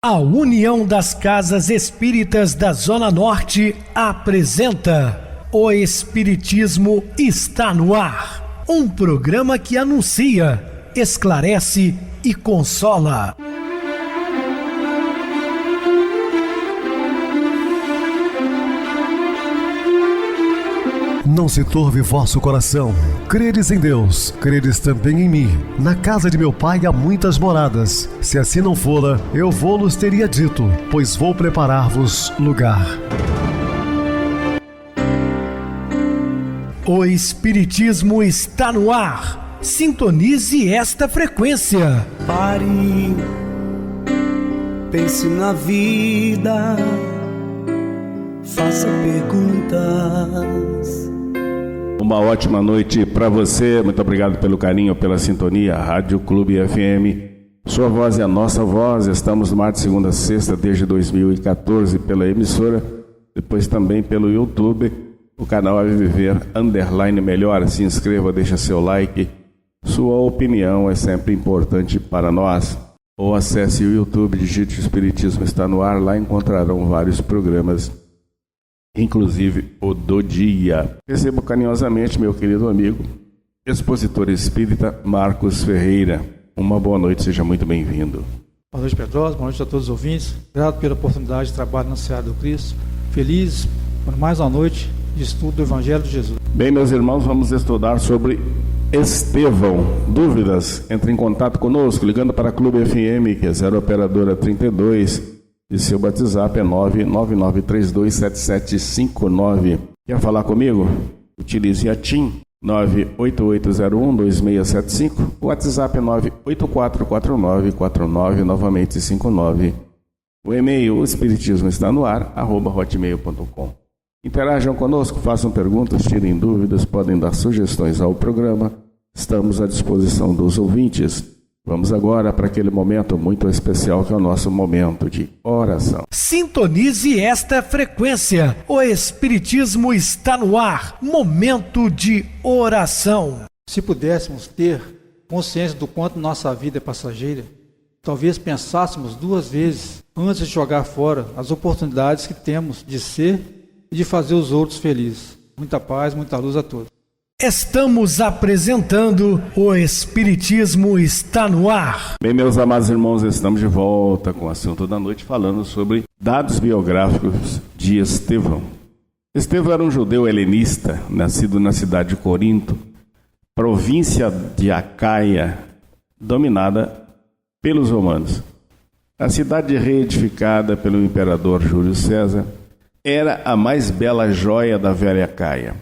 A União das Casas Espíritas da Zona Norte apresenta O Espiritismo está no ar, um programa que anuncia, esclarece e consola. Não se turve vosso coração. Credes em Deus, credes também em mim. Na casa de meu pai há muitas moradas. Se assim não fora, eu vou-los teria dito, pois vou preparar-vos lugar. O Espiritismo está no ar. Sintonize esta frequência. Pare, pense na vida, faça perguntas. Uma ótima noite para você, muito obrigado pelo carinho, pela sintonia, Rádio Clube FM. Sua voz é a nossa voz, estamos no ar de segunda a sexta desde 2014 pela emissora, depois também pelo YouTube, o canal É Viver _melhor, se inscreva, deixa seu like, sua opinião é sempre importante para nós. Ou acesse o YouTube, digite o Espiritismo está no ar, lá encontrarão vários programas, inclusive o do dia. Recebo carinhosamente meu querido amigo, expositor espírita Marcos Ferreira. Uma boa noite, seja muito bem-vindo. Boa noite, Pedrosa, boa noite a todos os ouvintes. Grato pela oportunidade de trabalho na Seara do Cristo. Feliz por mais uma noite de estudo do Evangelho de Jesus. Bem, meus irmãos, vamos estudar sobre Estevão. Dúvidas? Entre em contato conosco, ligando para a Clube FM, que é 0 operadora 32. E seu WhatsApp é 999327759. Quer falar comigo? Utilize a TIM 988012675. O WhatsApp é 9844949, novamente 59. O e-mail, o espiritismo está no ar, @hotmail.com. Interajam conosco, façam perguntas, tirem dúvidas, podem dar sugestões ao programa. Estamos à disposição dos ouvintes. Vamos agora para aquele momento muito especial que é o nosso momento de oração. Sintonize esta frequência. O Espiritismo está no ar. Momento de oração. Se pudéssemos ter consciência do quanto nossa vida é passageira, talvez pensássemos duas vezes antes de jogar fora as oportunidades que temos de ser e de fazer os outros felizes. Muita paz, muita luz a todos. Estamos apresentando O Espiritismo está no ar. Bem, meus amados irmãos, estamos de volta com o assunto da noite, falando sobre dados biográficos de Estevão. Estevão era um judeu helenista, nascido na cidade de Corinto, província de Acaia, dominada pelos romanos. A cidade reedificada pelo imperador Júlio César era a mais bela joia da velha Acaia,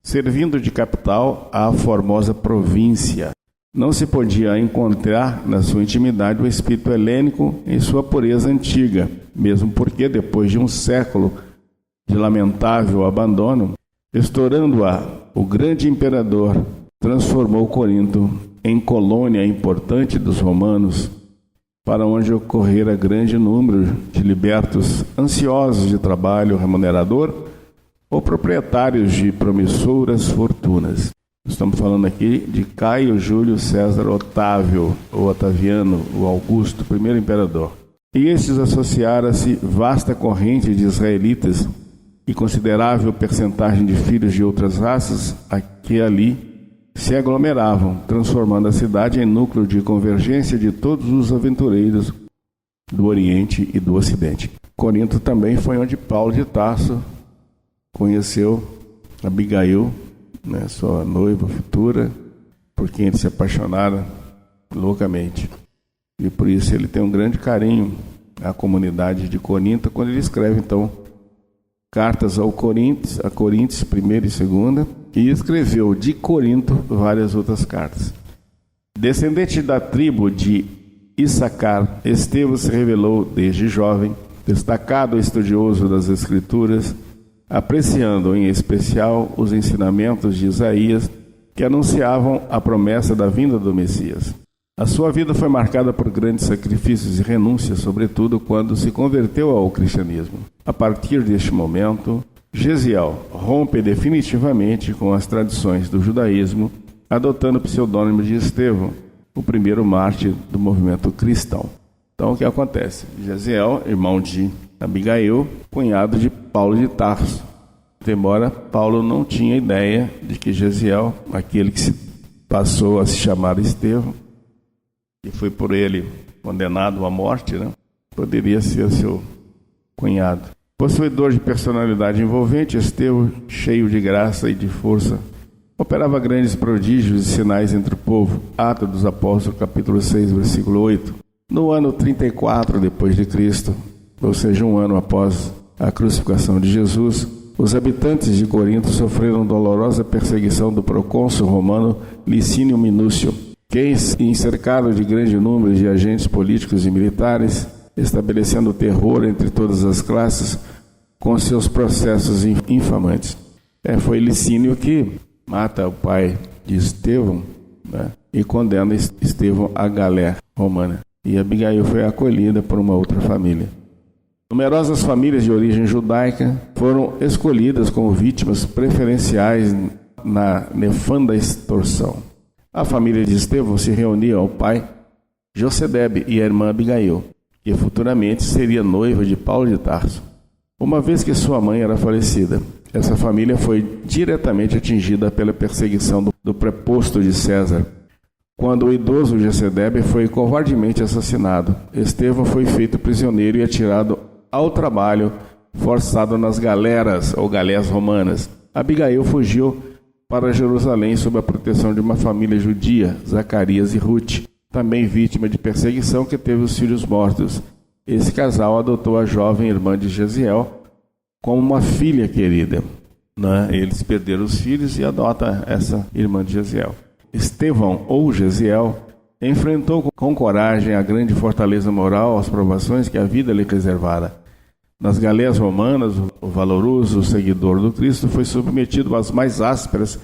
servindo de capital à formosa província. Não se podia encontrar na sua intimidade o espírito helênico em sua pureza antiga, mesmo porque, depois de um século de lamentável abandono, estourando-a, o grande imperador transformou Corinto em colônia importante dos romanos, para onde ocorrera grande número de libertos ansiosos de trabalho remunerador ou proprietários de promissoras fortunas. Estamos falando aqui de Caio Júlio César Otávio, ou Otaviano, o Augusto, primeiro imperador. E estes associaram-se vasta corrente de israelitas e considerável percentagem de filhos de outras raças que ali se aglomeravam, transformando a cidade em núcleo de convergência de todos os aventureiros do Oriente e do Ocidente. Corinto também foi onde Paulo de Tarso conheceu Abigail, sua noiva futura, por quem ele se apaixonara loucamente. E por isso ele tem um grande carinho à comunidade de Corinto, quando ele escreve, então, cartas a Coríntios, 1ª e 2ª, e escreveu de Corinto várias outras cartas. Descendente da tribo de Issacar, Estevão se revelou desde jovem, destacado estudioso das Escrituras, apreciando em especial os ensinamentos de Isaías que anunciavam a promessa da vinda do Messias. A sua vida foi marcada por grandes sacrifícios e renúncias, sobretudo quando se converteu ao cristianismo. A partir deste momento, Gesiel rompe definitivamente com as tradições do judaísmo, adotando o pseudônimo de Estevão, o primeiro mártir do movimento cristão. Então o que acontece? Jesiel, irmão de Abigail, cunhado de Paulo de Tarso. Embora Paulo não tinha ideia de que Jesiel, aquele que se passou a se chamar Estevão, e foi por ele condenado à morte, né? Poderia ser seu cunhado. Possuidor de personalidade envolvente, Estevão, cheio de graça e de força, operava grandes prodígios e sinais entre o povo. Atos dos Apóstolos, capítulo 6, versículo 8. No ano 34 depois de Cristo, ou seja, um ano após a crucificação de Jesus, os habitantes de Corinto sofreram dolorosa perseguição do procônsul romano Licínio Minúcio, que, encercado de grande número de agentes políticos e militares, estabelecendo terror entre todas as classes com seus processos infamantes. Foi Licínio que mata o pai de Estevão, né, e condena Estevão à galé romana. E Abigail foi acolhida por uma outra família. Numerosas famílias de origem judaica foram escolhidas como vítimas preferenciais na nefanda extorsão. A família de Estevão se reunia ao pai Josedebe e à irmã Abigail, que futuramente seria noiva de Paulo de Tarso. Uma vez que sua mãe era falecida, essa família foi diretamente atingida pela perseguição do preposto de César. Quando o idoso Josedebe foi covardemente assassinado, Estevão foi feito prisioneiro e atirado ao trabalho forçado nas galeras ou galés romanas. Abigail fugiu para Jerusalém sob a proteção de uma família judia, Zacarias e Ruth, também vítima de perseguição, que teve os filhos mortos. Esse casal adotou a jovem irmã de Jesiel como uma filha querida, né? Eles perderam os filhos e adota essa irmã de Jesiel. Estevão, ou Jesiel, enfrentou com coragem a grande fortaleza moral, as provações que a vida lhe reservara. Nas galés romanas, o valoroso seguidor do Cristo foi submetido às mais ásperas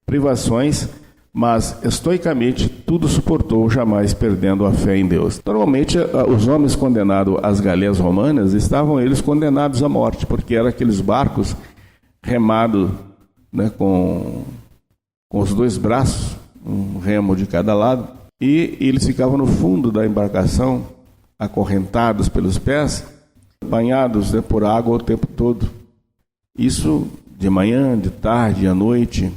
privações, mas estoicamente tudo suportou, jamais perdendo a fé em Deus. Normalmente, os homens condenados às galés romanas estavam eles condenados à morte, porque eram aqueles barcos remados, né, com os dois braços, um remo de cada lado, e eles ficavam no fundo da embarcação, acorrentados pelos pés, banhados, né, por água o tempo todo. Isso de manhã, de tarde, à noite,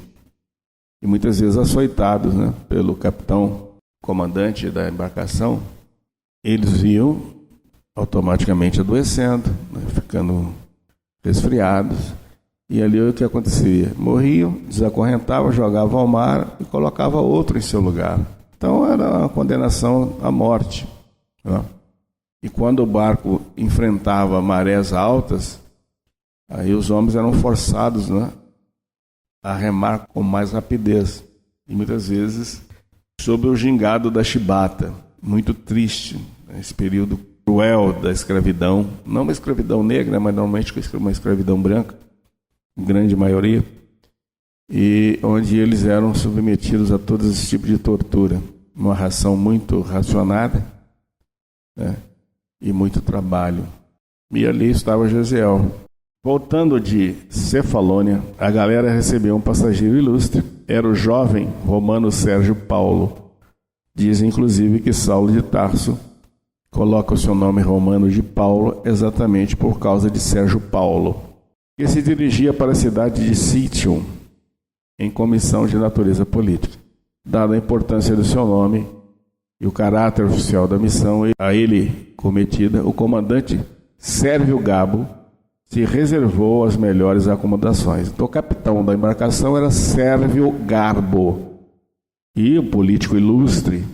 e muitas vezes açoitados, né, pelo capitão comandante da embarcação. Eles iam automaticamente adoecendo, né, ficando resfriados, e ali o que acontecia? Morriam, desacorrentavam, jogavam ao mar e colocavam outro em seu lugar. Então era uma condenação à morte, né? E quando o barco enfrentava marés altas, aí os homens eram forçados, né, a remar com mais rapidez. E muitas vezes sob o gingado da chibata. Muito triste, né, esse período cruel da escravidão. Não uma escravidão negra, mas normalmente uma escravidão branca, em grande maioria. E onde eles eram submetidos a todo esse tipo de tortura. Uma ração muito racionada, né, e muito trabalho. E ali estava Jesiel. Voltando de Cefalônia, a galera recebeu um passageiro ilustre. Era o jovem romano Sérgio Paulo. Diz inclusive que Saulo de Tarso coloca o seu nome romano de Paulo exatamente por causa de Sérgio Paulo, que se dirigia para a cidade de Citium em comissão de natureza política. Dada a importância do seu nome e o caráter oficial da missão a ele cometida, o comandante Sérvio Gabo se reservou as melhores acomodações. Então, o capitão da embarcação era Sérvio Garbo, e o político ilustre,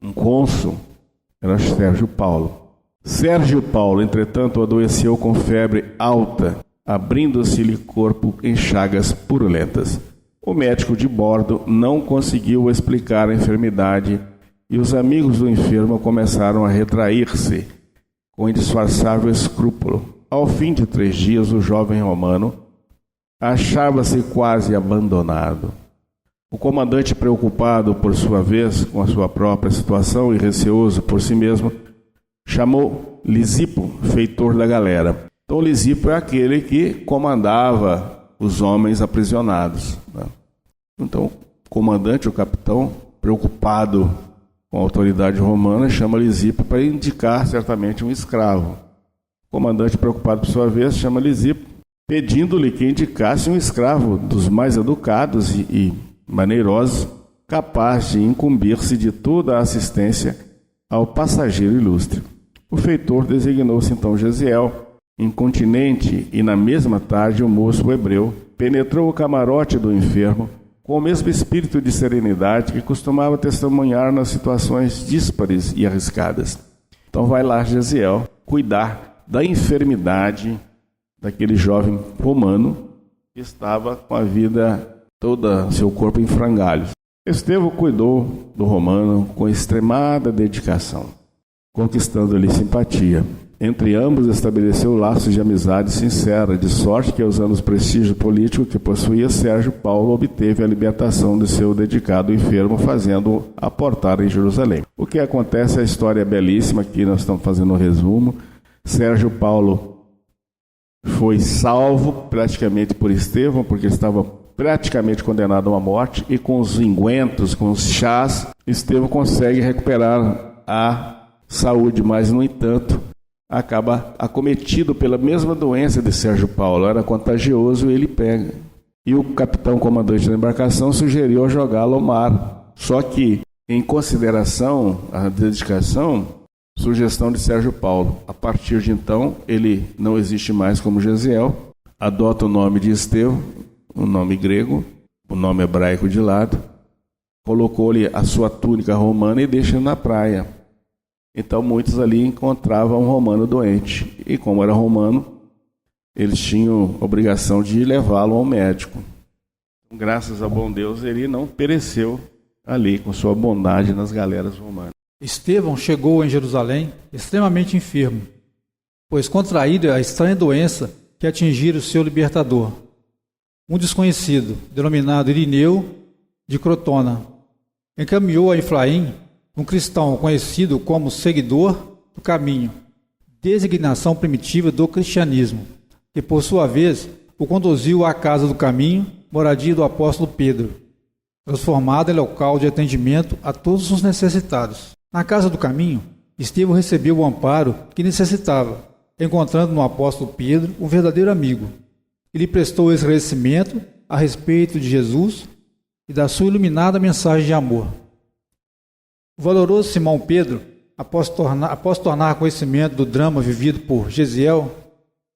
um cônsul, era Sérgio Paulo. Sérgio Paulo, entretanto, adoeceu com febre alta, abrindo-se-lhe corpo em chagas purulentas. O médico de bordo não conseguiu explicar a enfermidade e os amigos do enfermo começaram a retrair-se com indisfarçável escrúpulo. Ao fim de 3 dias, o jovem romano achava-se quase abandonado. O comandante, preocupado por sua vez com a sua própria situação e receoso por si mesmo, chamou Lisipo, feitor da galera. Então, Lisipo é aquele que comandava os homens aprisionados, né? Então, o comandante, o capitão, preocupado com a autoridade romana, chama Lisipo para indicar certamente um escravo. O comandante, preocupado por sua vez, chama Lisipo, pedindo-lhe que indicasse um escravo dos mais educados e maneirosos, capaz de incumbir-se de toda a assistência ao passageiro ilustre. O feitor designou-se então Gesiel. Incontinente, e na mesma tarde o moço hebreu penetrou o camarote do enfermo com o mesmo espírito de serenidade que costumava testemunhar nas situações díspares e arriscadas. Então vai lá Gesiel cuidar da enfermidade daquele jovem romano que estava com a vida toda, seu corpo em frangalhos. Estevão cuidou do romano com extremada dedicação, conquistando-lhe simpatia. Entre ambos estabeleceu laços de amizade sincera, de sorte que, usando o prestígio político que possuía, Sérgio Paulo obteve a libertação de seu dedicado enfermo, fazendo-o aportar em Jerusalém. O que acontece, a história é belíssima, aqui nós estamos fazendo um resumo. Sérgio Paulo foi salvo praticamente por Estevão, porque estava praticamente condenado à morte, e com os ungüentos, com os chás, Estevão consegue recuperar a saúde, mas, no entanto, acaba acometido pela mesma doença de Sérgio Paulo. Era contagioso e ele pega. E o capitão comandante da embarcação sugeriu jogá-lo ao mar. Só que, em consideração à dedicação, sugestão de Sérgio Paulo. A partir de então, ele não existe mais como Gesiel, adota o nome de Estevão, o nome grego, o nome hebraico de lado, colocou-lhe a sua túnica romana e deixa na praia. Então muitos ali encontravam um romano doente, e como era romano, eles tinham obrigação de levá-lo ao médico. Graças ao bom Deus, ele não pereceu ali com sua bondade nas galeras romanas. Estevão chegou em Jerusalém extremamente enfermo, pois contraíra a estranha doença que atingira o seu libertador. Um desconhecido, denominado Irineu de Crotona, encaminhou a Efraim um cristão conhecido como seguidor do caminho, designação primitiva do cristianismo, que por sua vez o conduziu à casa do caminho, moradia do apóstolo Pedro, transformada em local de atendimento a todos os necessitados. Na casa do caminho, Estevão recebeu o amparo que necessitava, encontrando no apóstolo Pedro um verdadeiro amigo. Ele prestou esclarecimento a respeito de Jesus e da sua iluminada mensagem de amor. O valoroso Simão Pedro, após tornar conhecimento do drama vivido por Gesiel,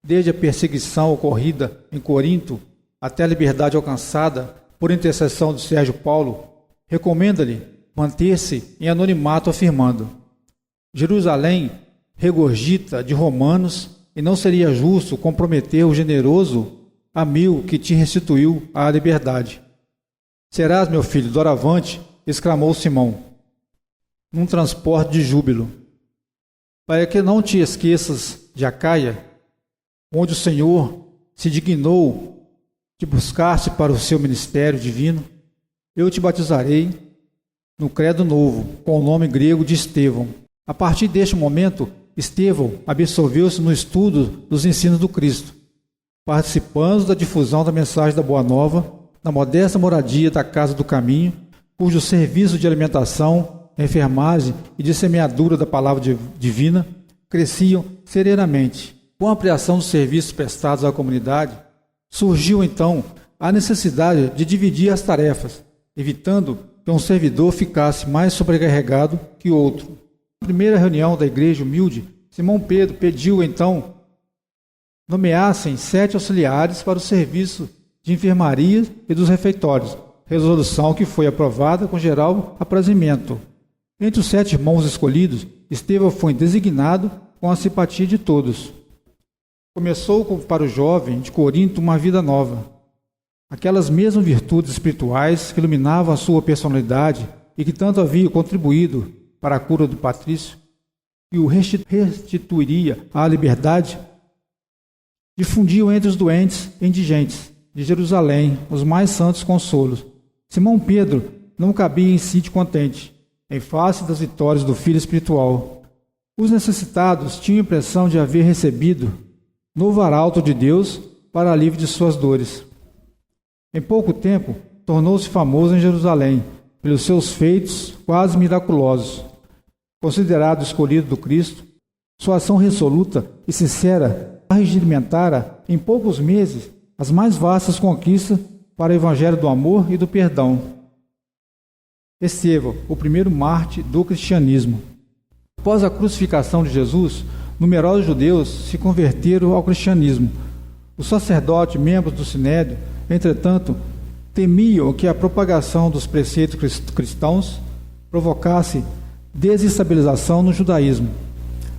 desde a perseguição ocorrida em Corinto até a liberdade alcançada por intercessão de Sérgio Paulo, recomenda-lhe manter-se em anonimato, afirmando: Jerusalém regurgita de romanos e não seria justo comprometer o generoso amigo que te restituiu à liberdade. Serás, meu filho, doravante, exclamou Simão, num transporte de júbilo, para que não te esqueças de Acaia, onde o Senhor se dignou de buscar-te para o seu ministério divino. Eu te batizarei no credo novo, com o nome grego de Estevão. A partir deste momento, Estevão absorveu-se no estudo dos ensinos do Cristo, participando da difusão da mensagem da Boa Nova, na modesta moradia da Casa do Caminho, cujo serviço de alimentação, enfermagem e de semeadura da palavra divina cresciam serenamente. Com a ampliação dos serviços prestados à comunidade, surgiu então a necessidade de dividir as tarefas, evitando que um servidor ficasse mais sobrecarregado que outro. Na primeira reunião da igreja humilde, Simão Pedro pediu então nomeassem 7 auxiliares para o serviço de enfermaria e dos refeitórios, resolução que foi aprovada com geral aprazimento. Entre os 7 irmãos escolhidos, Estevão foi designado com a simpatia de todos. Começou para o jovem de Corinto uma vida nova. Aquelas mesmas virtudes espirituais que iluminavam a sua personalidade e que tanto havia contribuído para a cura do patrício e o restituiria à liberdade, difundiam entre os doentes e indigentes de Jerusalém os mais santos consolos. Simão Pedro não cabia em sítio contente, em face das vitórias do filho espiritual. Os necessitados tinham a impressão de haver recebido novo arauto de Deus para alívio de suas dores. Em pouco tempo, tornou-se famoso em Jerusalém pelos seus feitos quase miraculosos. considerado escolhido do Cristo, sua ação resoluta e sincera arregimentara em poucos meses as mais vastas conquistas para o evangelho do amor e do perdão. Estevão, o primeiro mártir do cristianismo. Após a crucificação de Jesus, numerosos judeus se converteram ao cristianismo. Os sacerdotes, membros do Sinédrio, entretanto, temiam que a propagação dos preceitos cristãos provocasse desestabilização no judaísmo.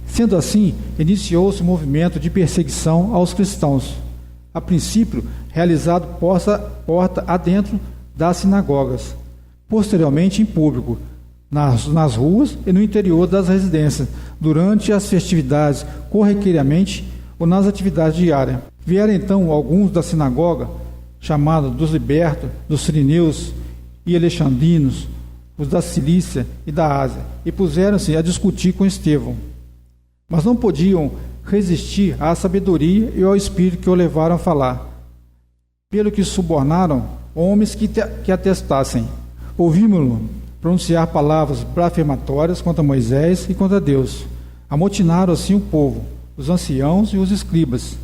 Sendo assim, iniciou-se um movimento de perseguição aos cristãos, a princípio realizado porta adentro das sinagogas, posteriormente em público, nas ruas e no interior das residências, durante as festividades, corriqueiramente ou nas atividades diárias. Vieram então alguns da sinagoga, chamados dos libertos, dos sirineus e alexandrinos, os da Cilícia e da Ásia, e puseram-se a discutir com Estevão. Mas não podiam resistir à sabedoria e ao espírito que o levaram a falar, pelo que subornaram homens que atestassem. Ouvimos-lo pronunciar palavras blasfematórias contra Moisés e contra Deus. Amotinaram assim o povo, os anciãos e os escribas.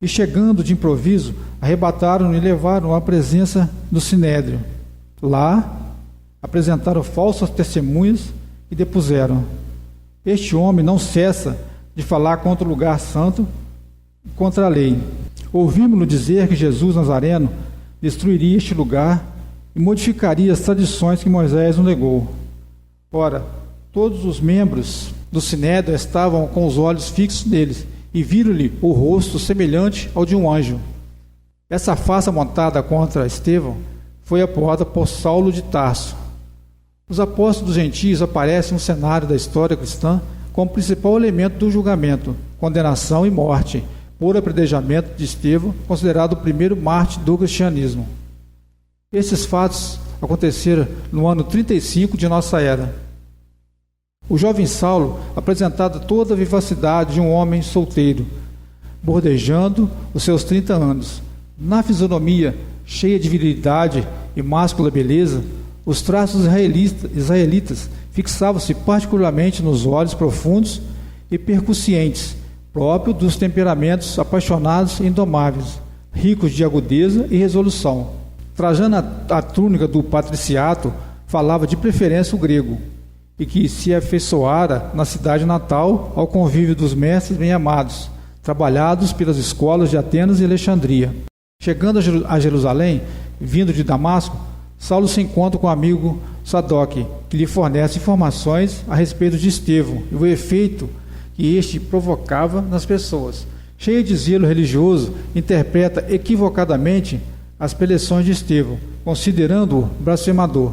E chegando de improviso, arrebataram e levaram à presença do Sinédrio. Lá, apresentaram falsas testemunhas e depuseram: este homem não cessa de falar contra o lugar santo e contra a lei. Ouvimos-lo dizer que Jesus Nazareno destruiria este lugar e modificaria as tradições que Moisés nos legou. Ora, todos os membros do Sinédrio estavam com os olhos fixos neles e viram-lhe o rosto semelhante ao de um anjo. Essa farsa montada contra Estevão foi apoiada por Saulo de Tarso. Os apóstolos gentios aparecem no cenário da história cristã como principal elemento do julgamento, condenação e morte, por apredejamento de Estevão, considerado o primeiro mártir do cristianismo. Esses fatos aconteceram no ano 35 de nossa era. O jovem Saulo apresentava toda a vivacidade de um homem solteiro, bordejando os seus 30 anos. Na fisionomia cheia de virilidade e máscula beleza, os traços israelitas fixavam-se particularmente nos olhos profundos e percussientes, próprio dos temperamentos apaixonados e indomáveis, ricos de agudeza e resolução. Trajando a túnica do patriciato, falava de preferência o grego, e que se afeiçoara na cidade natal ao convívio dos mestres bem-amados, trabalhados pelas escolas de Atenas e Alexandria. Chegando a Jerusalém, vindo de Damasco, Saulo se encontra com o amigo Sadoc, que lhe fornece informações a respeito de Estevão e o efeito que este provocava nas pessoas. Cheio de zelo religioso, interpreta equivocadamente as preleções de Estevão, considerando-o blasfemador.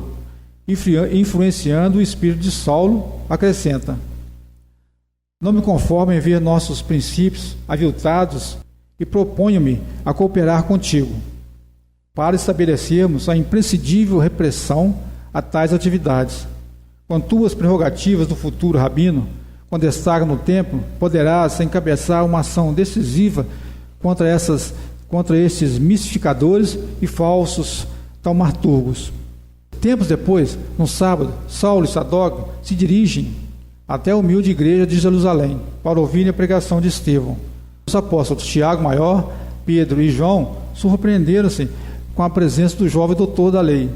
Influenciando o espírito de Saulo, acrescenta: não me conformo em ver nossos princípios aviltados e proponho-me a cooperar contigo, para estabelecermos a imprescindível repressão a tais atividades. Com tuas prerrogativas do futuro rabino, quando estares no templo, poderás encabeçar uma ação decisiva contra estes mistificadores e falsos taumaturgos. Tempos depois, no sábado, Saulo e Sadoc se dirigem até a humilde igreja de Jerusalém para ouvirem a pregação de Estevão. Os apóstolos Tiago Maior, Pedro e João surpreenderam-se com a presença do jovem doutor da lei,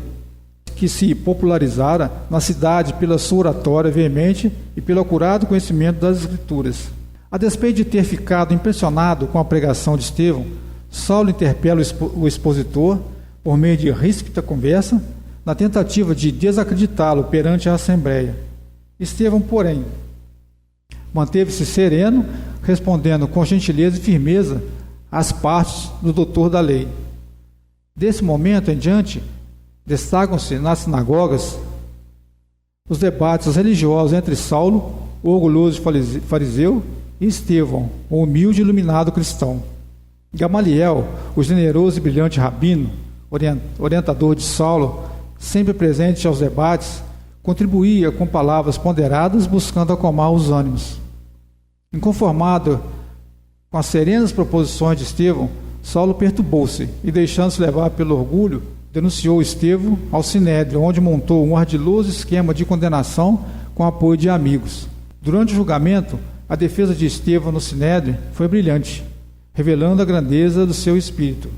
que se popularizara na cidade pela sua oratória veemente e pelo acurado conhecimento das Escrituras. A despeito de ter ficado impressionado com a pregação de Estevão, Saulo interpela o expositor por meio de ríspida conversa, na tentativa de desacreditá-lo perante a Assembleia. Estevão, porém, manteve-se sereno, respondendo com gentileza e firmeza às partes do doutor da lei. Desse momento em diante, destacam-se nas sinagogas os debates religiosos entre Saulo, o orgulhoso fariseu, e Estevão, o humilde e iluminado cristão. Gamaliel, o generoso e brilhante rabino, orientador de Saulo, sempre presente aos debates, contribuía com palavras ponderadas, buscando acalmar os ânimos. Inconformado com as serenas proposições de Estevão, Saulo perturbou-se e, deixando-se levar pelo orgulho, denunciou Estevão ao Sinédrio, onde montou um ardiloso esquema de condenação com apoio de amigos. Durante o julgamento, a defesa de Estevão no Sinédrio foi brilhante, revelando a grandeza do seu espírito.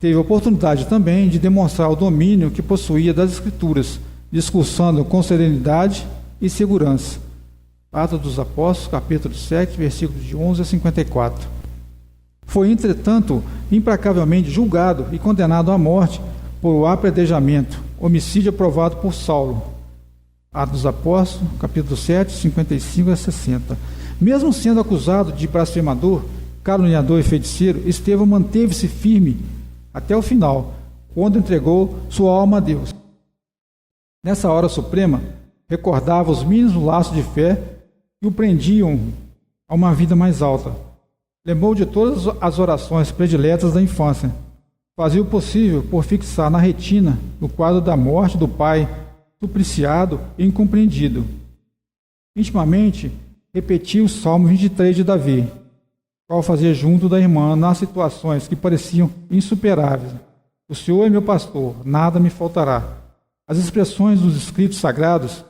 Teve a oportunidade também de demonstrar o domínio que possuía das Escrituras, discursando com serenidade e segurança. Atos dos Apóstolos, capítulo 7, versículos de 11 a 54. Foi, entretanto, implacavelmente julgado e condenado à morte por apedrejamento, homicídio aprovado por Saulo. Atos dos Apóstolos, capítulo 7, 55 a 60. Mesmo sendo acusado de blasfemador, caluniador e feiticeiro, Estevão manteve-se firme até o final, quando entregou sua alma a Deus. Nessa hora suprema, recordava os mínimos laços de fé que o prendiam a uma vida mais alta. Lembrou de todas as orações prediletas da infância. Fazia o possível por fixar na retina o quadro da morte do pai, supliciado e incompreendido. Intimamente, repetia o Salmo 23 de Davi, qual fazia junto da irmã nas situações que pareciam insuperáveis. O Senhor é meu pastor, nada me faltará. As expressões dos escritos sagrados,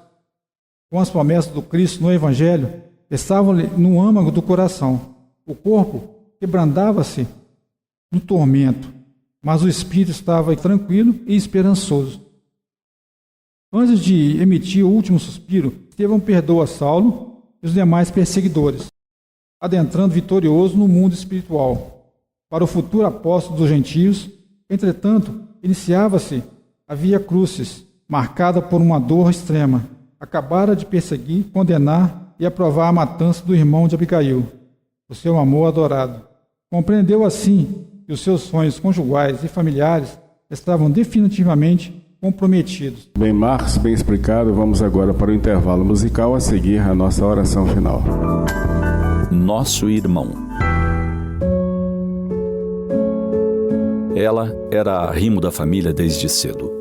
com as promessas do Cristo no Evangelho, estavam-lhe no âmago do coração. O corpo quebrantava-se no tormento, mas o espírito estava tranquilo e esperançoso. Antes de emitir o último suspiro, Estevão perdoa Saulo e os demais perseguidores, adentrando vitorioso no mundo espiritual. Para o futuro apóstolo dos gentios, entretanto, iniciava-se a Via Crucis, marcada por uma dor extrema. Acabara de perseguir, condenar e aprovar a matança do irmão de Abigail, o seu amor adorado. Compreendeu assim que os seus sonhos conjugais e familiares estavam definitivamente comprometidos. Bem, Marcos, bem explicado. Vamos agora para o intervalo musical, a seguir a nossa oração final. Nosso irmão. Ela era arrimo da família desde cedo.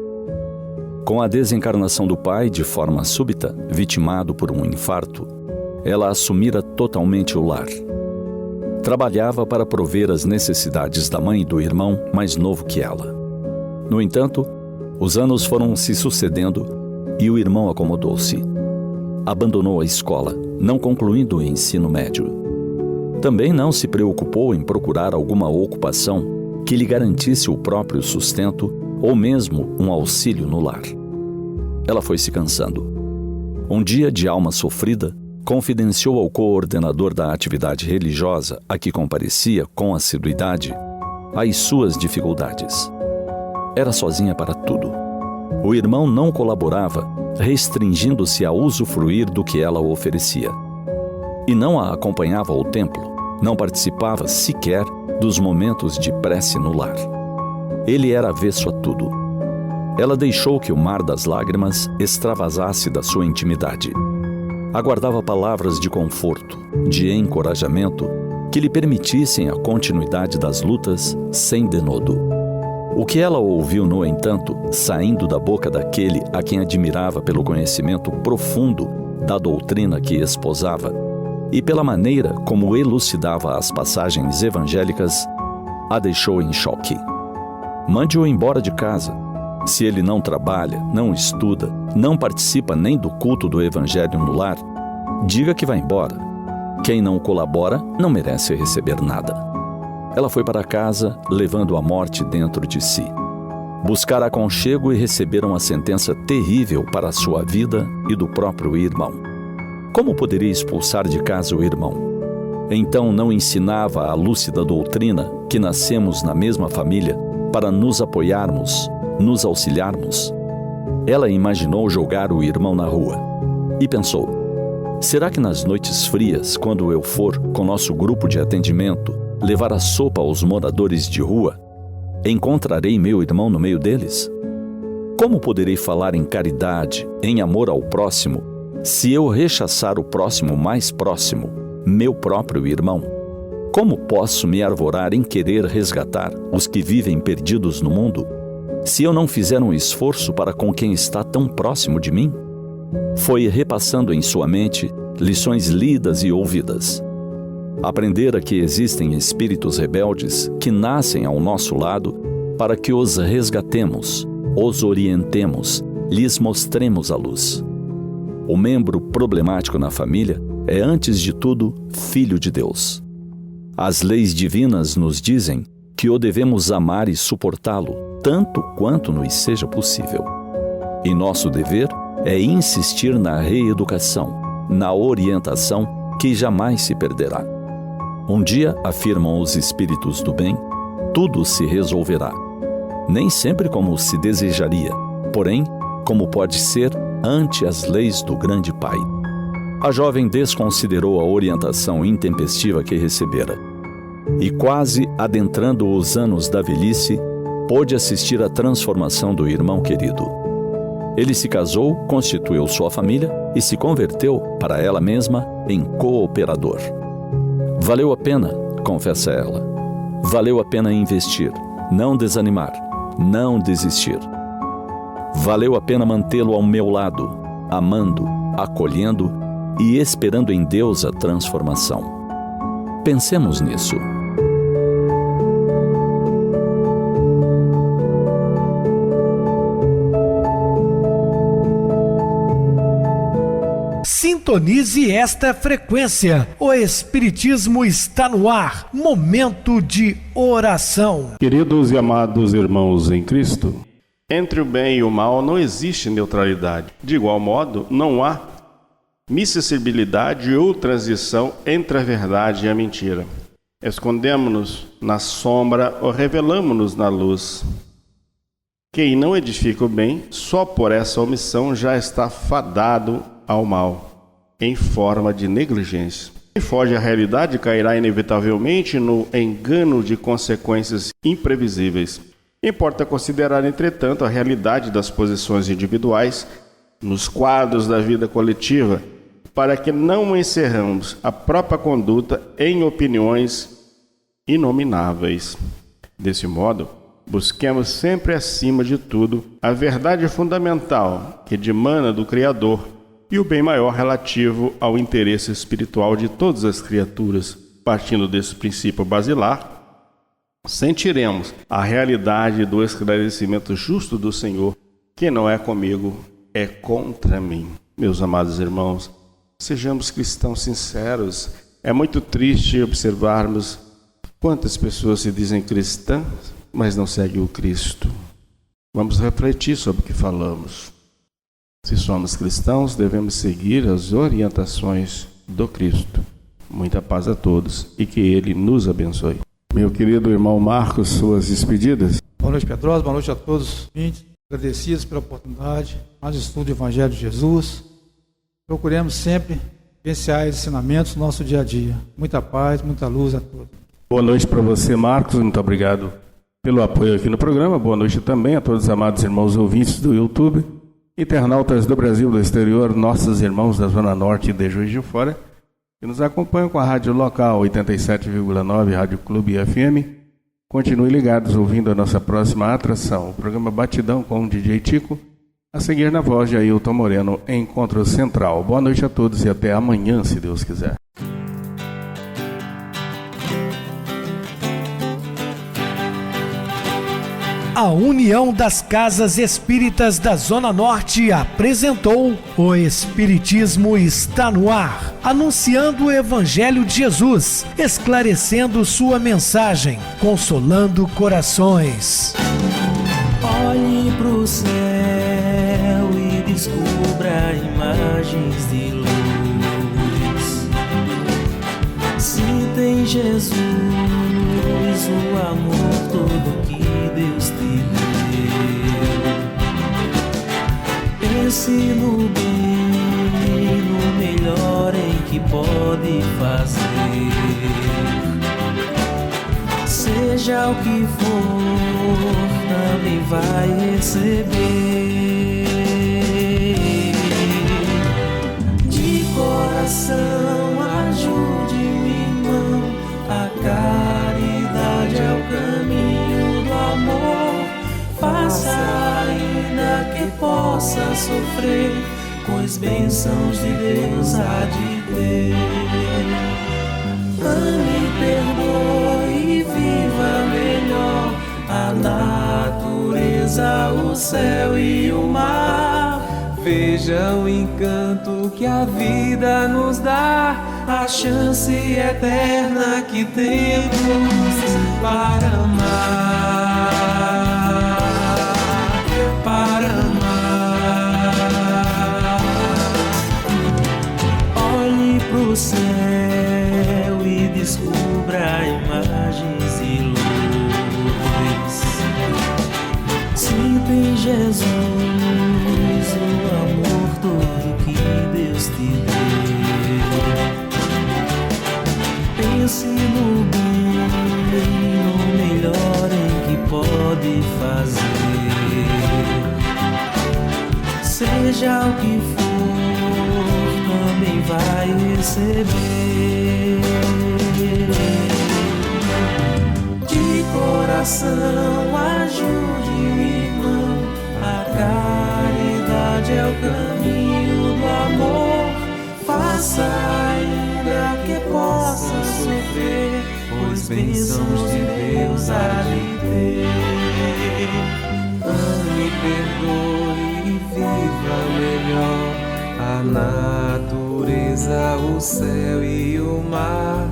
Com a desencarnação do pai, de forma súbita, vitimado por um infarto, ela assumira totalmente o lar. Trabalhava para prover as necessidades da mãe e do irmão mais novo que ela. No entanto, os anos foram se sucedendo e o irmão acomodou-se. Abandonou a escola, não concluindo o ensino médio. Também não se preocupou em procurar alguma ocupação que lhe garantisse o próprio sustento ou mesmo um auxílio no lar. Ela foi se cansando. Um dia, de alma sofrida, confidenciou ao coordenador da atividade religiosa a que comparecia com assiduidade as suas dificuldades. Era sozinha para tudo. O irmão não colaborava, restringindo-se a usufruir do que ela oferecia. E não a acompanhava ao templo, não participava sequer dos momentos de prece no lar. Ele era avesso a tudo. Ela deixou que o mar das lágrimas extravasasse da sua intimidade. Aguardava palavras de conforto, de encorajamento, que lhe permitissem a continuidade das lutas sem denodo. O que ela ouviu, no entanto, saindo da boca daquele a quem admirava pelo conhecimento profundo da doutrina que esposava e pela maneira como elucidava as passagens evangélicas, a deixou em choque. Mande-o embora de casa. Se ele não trabalha, não estuda, não participa nem do culto do evangelho no lar, diga que vai embora. Quem não colabora não merece receber nada. Ela foi para casa, levando a morte dentro de si. Buscaram aconchego e receberam a sentença terrível para a sua vida e do próprio irmão. Como poderia expulsar de casa o irmão? Então não ensinava a lúcida doutrina que nascemos na mesma família para nos apoiarmos, nos auxiliarmos? Ela imaginou jogar o irmão na rua e pensou: será que nas noites frias, quando eu for com nosso grupo de atendimento levar a sopa aos moradores de rua, encontrarei meu irmão no meio deles? Como poderei falar em caridade, em amor ao próximo, se eu rechaçar o próximo mais próximo, meu próprio irmão? Como posso me arvorar em querer resgatar os que vivem perdidos no mundo, se eu não fizer um esforço para com quem está tão próximo de mim? Foi repassando em sua mente lições lidas e ouvidas. Aprendera que existem espíritos rebeldes que nascem ao nosso lado para que os resgatemos, os orientemos, lhes mostremos a luz. O membro problemático na família é, antes de tudo, filho de Deus. As leis divinas nos dizem que o devemos amar e suportá-lo, tanto quanto nos seja possível. E nosso dever é insistir na reeducação, na orientação que jamais se perderá. Um dia, afirmam os espíritos do bem, tudo se resolverá. Nem sempre como se desejaria, porém, como pode ser ante as leis do grande Pai. A jovem desconsiderou a orientação intempestiva que recebera. E quase adentrando os anos da velhice, pôde assistir à transformação do irmão querido. Ele se casou, constituiu sua família e se converteu para ela mesma em cooperador. Valeu a pena, confessa ela. Valeu a pena investir, não desanimar, não desistir. Valeu a pena mantê-lo ao meu lado, amando, acolhendo e esperando em Deus a transformação. Pensemos nisso. Sintonize esta frequência. O Espiritismo está no ar. Momento de oração. Queridos e amados irmãos em Cristo, entre o bem e o mal não existe neutralidade. De igual modo, não há miscibilidade ou transição entre a verdade e a mentira. Escondemos-nos na sombra ou revelamos-nos na luz. Quem não edifica o bem, só por essa omissão já está fadado ao mal, em forma de negligência. Quem foge à realidade cairá inevitavelmente no engano de consequências imprevisíveis. Importa considerar, entretanto, a realidade das posições individuais nos quadros da vida coletiva, para que não encerramos a própria conduta em opiniões inomináveis. Desse modo, busquemos sempre acima de tudo a verdade fundamental que dimana do Criador e o bem maior relativo ao interesse espiritual de todas as criaturas. Partindo desse princípio basilar, sentiremos a realidade do esclarecimento justo do Senhor, que não é comigo, é contra mim. Meus amados irmãos, sejamos cristãos sinceros. É muito triste observarmos quantas pessoas se dizem cristãs, mas não seguem o Cristo. Vamos refletir sobre o que falamos. Se somos cristãos, devemos seguir as orientações do Cristo. Muita paz a todos e que Ele nos abençoe. Meu querido irmão Marcos, suas despedidas. Boa noite, Pedrosa. Boa noite a todos os ouvintes. Agradecidos pela oportunidade, mais estudo do Evangelho de Jesus. Procuremos sempre vivenciar os ensinamentos do nosso dia a dia. Muita paz, muita luz a todos. Boa noite para você, Marcos. Muito obrigado pelo apoio aqui no programa. Boa noite também a todos os amados irmãos ouvintes do YouTube, internautas do Brasil, do exterior, nossos irmãos da Zona Norte e de Juiz de Fora, que nos acompanham com a rádio local 87,9, Rádio Clube FM. Continuem ligados ouvindo a nossa próxima atração, o programa Batidão com o DJ Tico, a seguir na voz de Ailton Moreno, Encontro Central. Boa noite a todos e até amanhã, se Deus quiser. A União das Casas Espíritas da Zona Norte apresentou O Espiritismo está no ar, anunciando o Evangelho de Jesus, esclarecendo sua mensagem, consolando corações. Olhe pro céu e descubra imagens de luz. Se tem Jesus, o amor todo que Deus te deu. Pense no bem, no melhor em que pode fazer. Seja o que for, também vai receber. De coração, ajude-me, irmão. A caridade é o caminho do amor. Faça ainda que possa sofrer, pois bênçãos de Deus há de ter. Ame, perdoe e viva melhor a natureza, o céu e o mar. Veja o encanto que a vida nos dá, a chance eterna que temos para amar, para amar. Olhe pro céu e descubra imagens e luz. Sinta em Jesus o amor todo que Deus te deu. Pense no bem, no melhor em que pode fazer. Seja o que for, também vai receber. De coração ajude o irmão, a caridade é o caminho do amor. Faça ainda que possa sofrer, pois bênçãos de Deus há de ter. Ame, perdoe e viva melhor a natureza, o céu e o mar.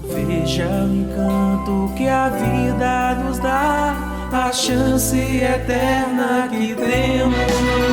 Veja o encanto que a vida nos dá, a chance eterna que temos